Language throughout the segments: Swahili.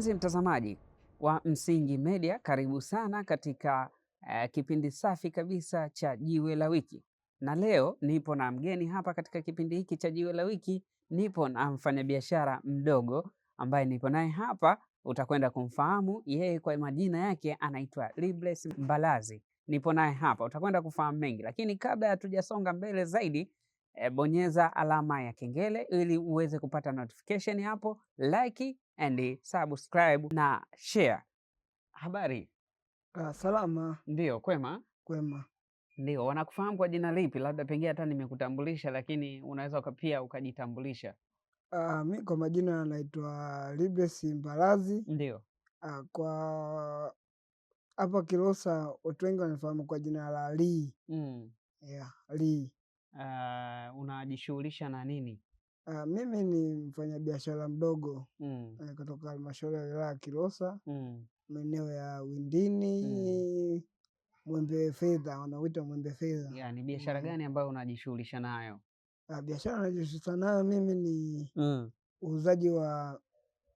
Mpenzi mtazamaji wa Msingi Media, karibu sana katika kipindi safi kabisa cha Jiwe la Wiki, na leo nipo na mgeni hapa katika kipindi hiki cha Jiwe la Wiki. Nipo na mfanyabiashara mdogo ambaye nipo naye hapa, utakwenda kumfahamu yeye kwa majina yake, anaitwa Libless Mbalazi. Nipo naye hapa, utakwenda kufahamu mengi, lakini kabla hatujasonga mbele zaidi, bonyeza alama ya kengele ili uweze kupata notification hapo, like and subscribe na share. Habari? Salama. Ndio, kwema? Kwema. Ndio, wanakufahamu kwa jina lipi? Labda pengine hata nimekutambulisha, lakini unaweza pia ukajitambulisha. Mi kwa majina naitwa Libless Mbalazi. Ndio. Kwa hapa Kilosa watu wengi wanafahamu kwa jina la Lee. Lee. Unajishughulisha na nini? Mimi ni mfanyabiashara mdogo kutoka halmashauri ya wilaya ya Kilosa, maeneo ya Windini, Mwembe Fedha, wanauita Mwembe Fedha. Ni biashara gani ambayo unajishughulisha nayo? Biashara najishughulisha nayo mimi ni uuzaji wa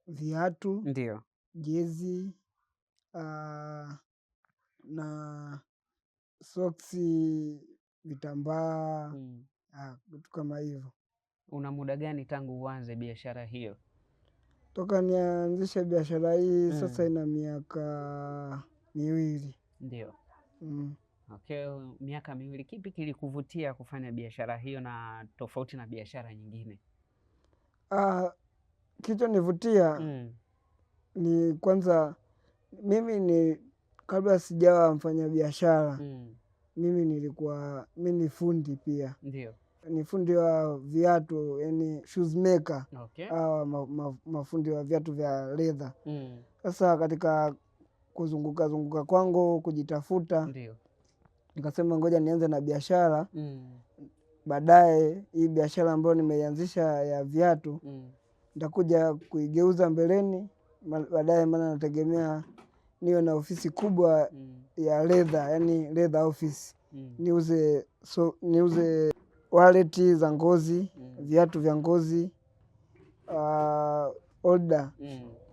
viatu, ndio, jezi na soksi, vitambaa, vitu kama hivyo. Una muda gani tangu uanze biashara hiyo? Toka nianzishe biashara hii sasa ina miaka miwili. Ndio. Okay, miaka miwili. Kipi kilikuvutia kufanya biashara hiyo na tofauti na biashara nyingine? Kilichonivutia ni kwanza, mimi kabla sijawa mfanya biashara mimi ni fundi pia. Ndio. Ni fundi wa viatu, yani shoes maker. Okay. Mafundi wa viatu vya leather. Sasa katika kuzunguka kwangu kujitafuta, ndio, nikasema ngoja nianze na biashara. Baadaye hii biashara ambayo nimeianzisha ya viatu nitakuja kuigeuza mbeleni baadaye, maana nategemea niwe na ofisi kubwa ya leather, yani leather office. Niuze wallet za ngozi, viatu vya ngozi, order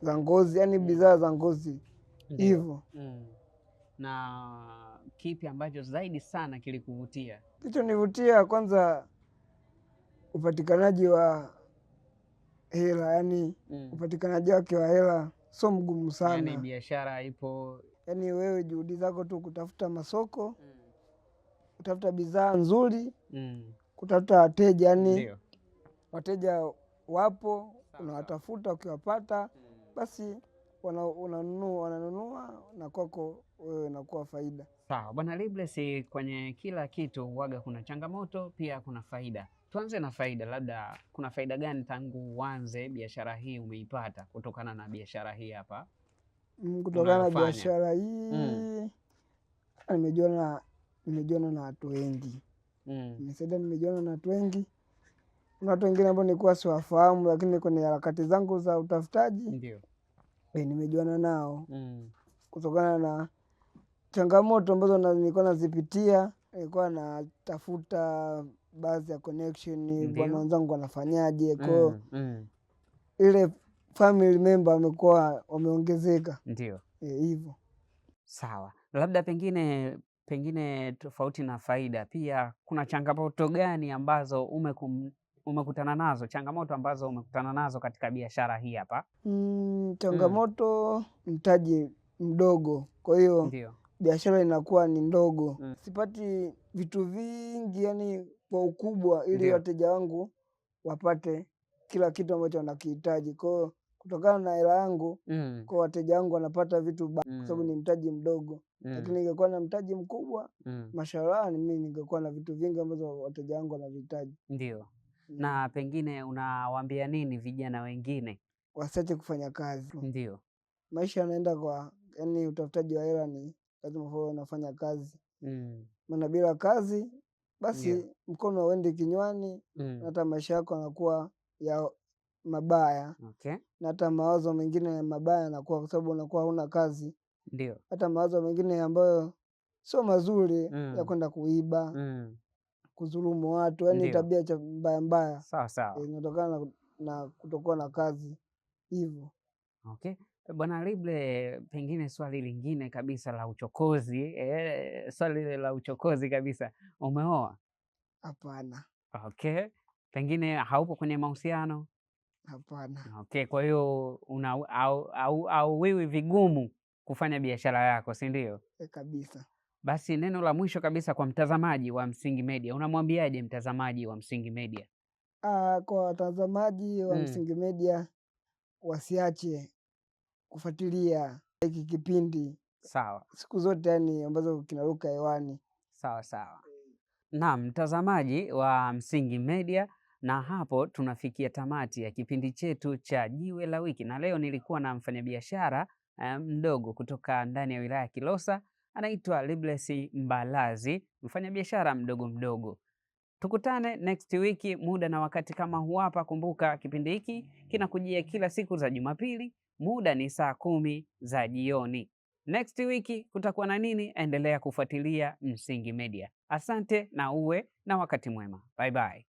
za ngozi, yani bidhaa za ngozi hivyo. Na kipi ambacho zaidi sana kilikuvutia? Kilichonivutia kwanza upatikanaji wa hela, yani upatikanaji wake wa hela sio mgumu sana. Yani biashara ipo, yani wewe juhudi zako tu kutafuta masoko, kutafuta bidhaa nzuri, kutafuta wateja. Yani wateja wapo, unawatafuta, ukiwapata basi wananunua na kwako wewe inakuwa faida. Sawa Bwana Libless, kwenye kila kitu huwaga kuna changamoto pia kuna faida. Tuanze na faida, labda kuna faida gani tangu uanze biashara hii umeipata kutokana na biashara hii hapa? Kutokana na biashara hii nimejiona na watu wengi. Nimejiona na watu wengi. Kuna watu wengine ambao nilikuwa siwafahamu, lakini kwenye harakati zangu za utafutaji ndio nimejiona nao. Kutokana na changamoto ambazo nilikuwa nazipitia, nilikuwa natafuta baadhi ya connection, bwana wenzangu wanafanyaje, kwa hiyo ile family member wamekuwa wameongezeka. Ndio. Hivyo. Sawa. Labda pengine tofauti na faida, pia kuna changamoto gani ambazo umekutana nazo? Changamoto ambazo umekutana nazo katika biashara hii hapa? Changamoto, mtaji mdogo. Kwa hiyo biashara inakuwa ni ndogo. Sipati vitu vingi yani kwa ukubwa ili wateja wangu wapate kila kitu ambacho wanakihitaji. Kwa hiyo kutokana na hela yangu kwa wateja wangu wanapata vitu kwa sababu ni mtaji mdogo. Lakini ningekuwa na mtaji mkubwa, mashallah, mimi ningekuwa na vitu vingi ambavyo wateja wangu wanavihitaji. Ndio. Na pengine unawaambia nini vijana wengine? Wasiache kufanya kazi. Ndio. Maisha yanaenda yani utafutaji wa hela ni lazima uwe unafanya kazi. Maana bila kazi basi mkono hauendi kinywani, hata maisha yako yanakuwa ya mabaya. Okay. Na hata mawazo mengine ya mabaya yanakuwa, kwa sababu unakuwa huna kazi. Ndio. Hata mawazo mengine ambayo sio mazuri ya kwenda kuiba, kudhulumu watu, yani tabia mbaya. Sawa. Inatokana na kutokuwa na kazi hivyo. Okay. Bwana Libre, pengine swali lingine kabisa la uchokozi, swali la uchokozi kabisa, umeoa? Hapana. Okay. Pengine haupo kwenye mahusiano? Hapana. Okay, kwa hiyo hauwiwi vigumu kufanya biashara yako, si ndio? Kabisa. Basi neno la mwisho kabisa kwa mtazamaji wa Msingi Media, unamwambiaje mtazamaji wa Msingi Media? Kwa watazamaji wa Msingi Media, wasiache kufuatilia hiki kipindi. Sawa. Siku zote yani ambazo kinaruka hewani. Sawa sawa. Naam, mtazamaji wa Msingi Media, na hapo tunafikia tamati ya kipindi chetu cha Jiwe la Wiki, na leo nilikuwa na mfanyabiashara mdogo kutoka ndani ya wilaya ya Kilosa, anaitwa Libless Mbalazi, mfanyabiashara mdogo. Tukutane next wiki muda na wakati kama huu hapa. Kumbuka kipindi hiki kinakujia kila siku za Jumapili, muda ni saa 10 za jioni. Next wiki kutakuwa na nini? Endelea kufuatilia Msingi Media. Asante na uwe na wakati mwema. Bye bye.